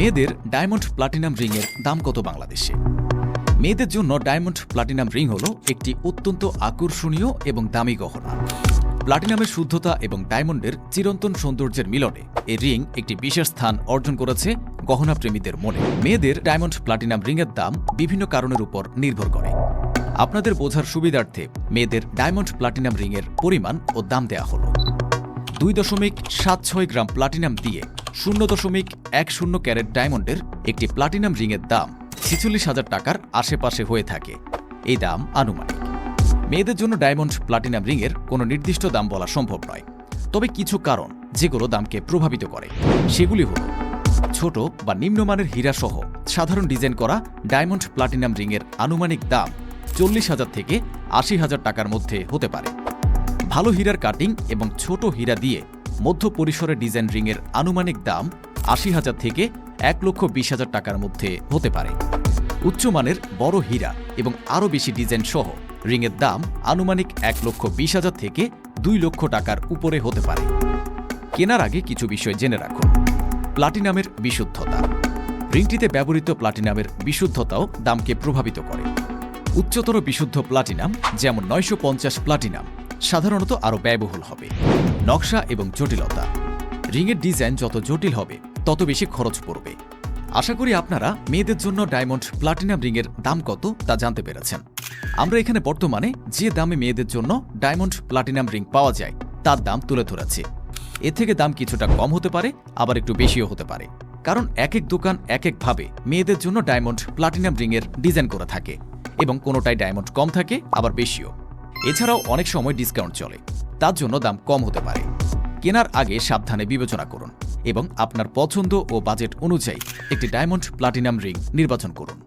মেয়েদের diamond platinum রিংয়ের দাম কত বাংলাদেশে? মেয়েদের জন্য ডায়মন্ড প্লাটিনাম রিং হল একটি অত্যন্ত আকর্ষণীয় এবং দামি গহনা। প্লাটিনামের শুদ্ধতা এবং ডায়মন্ডের চিরন্তন সৌন্দর্যের মিলনে এই রিং একটি বিশেষ স্থান অর্জন করেছে গহনা প্রেমীদের মনে। মেয়েদের ডায়মন্ড প্লাটিনাম রিংয়ের দাম বিভিন্ন কারণের উপর নির্ভর করে। আপনাদের বোঝার সুবিধার্থে মেয়েদের ডায়মন্ড প্লাটিনাম রিংয়ের পরিমাণ ও দাম দেয়া হল। 2.76 গ্রাম প্লাটিনাম দিয়ে 0.10 ক্যারেট ডায়মন্ডের একটি প্লাটিনাম রিংয়ের দাম 46,000 টাকার আশেপাশে হয়ে থাকে। এই দাম আনুমানিক। মেয়েদের জন্য ডায়মন্ড প্লাটিনাম রিংয়ের কোনো নির্দিষ্ট দাম বলা সম্ভব নয়, তবে কিছু কারণ যেগুলো দামকে প্রভাবিত করে সেগুলি হল ছোট বা নিম্নমানের হীরাসহ সাধারণ ডিজাইন করা ডায়মন্ড প্লাটিনাম রিংয়ের আনুমানিক দাম 40,000 থেকে 80,000 টাকার মধ্যে হতে পারে। ভালো হীরার কাটিং এবং ছোট হীরা দিয়ে মধ্য পরিসরের ডিজাইন রিংয়ের আনুমানিক দাম 80,000 থেকে 1,20,000 টাকার মধ্যে হতে পারে। উচ্চমানের বড় হীরা এবং আরও বেশি ডিজাইন সহ রিংয়ের দাম আনুমানিক 1,20,000 থেকে 2 লক্ষ টাকার উপরে হতে পারে। কেনার আগে কিছু বিষয় জেনে রাখুন। প্লাটিনামের বিশুদ্ধতা। রিংটিতে ব্যবহৃত প্লাটিনামের বিশুদ্ধতাও দামকে প্রভাবিত করে। উচ্চতর বিশুদ্ধ প্লাটিনাম যেমন 950 প্লাটিনাম সাধারণত আরও ব্যয়বহুল হবে। নকশা এবং জটিলতা। রিংয়ের ডিজাইন যত জটিল হবে তত বেশি খরচ পড়বে। আশা করি আপনারা মেয়েদের জন্য ডায়মন্ড প্লাটিনাম রিংয়ের দাম কত তা জানতে পেরেছেন। আমরা এখানে বর্তমানে যে দামে মেয়েদের জন্য ডায়মন্ড প্লাটিনাম রিং পাওয়া যায় তার দাম তুলে ধরেছি। এর থেকে দাম কিছুটা কম হতে পারে, আবার একটু বেশিও হতে পারে, কারণ এক এক দোকান এক একভাবে মেয়েদের জন্য ডায়মন্ড প্লাটিনাম রিংয়ের ডিজাইন করে থাকে এবং কোনোটায় ডায়মন্ড কম থাকে আবার বেশিও। এছাড়াও অনেক সময় ডিসকাউন্ট চলে, তার জন্য দাম কম হতে পারে। কেনার আগে সাবধানে বিবেচনা করুন এবং আপনার পছন্দ ও বাজেট অনুযায়ী একটি ডায়মন্ড প্লাটিনাম রিং নির্বাচন করুন।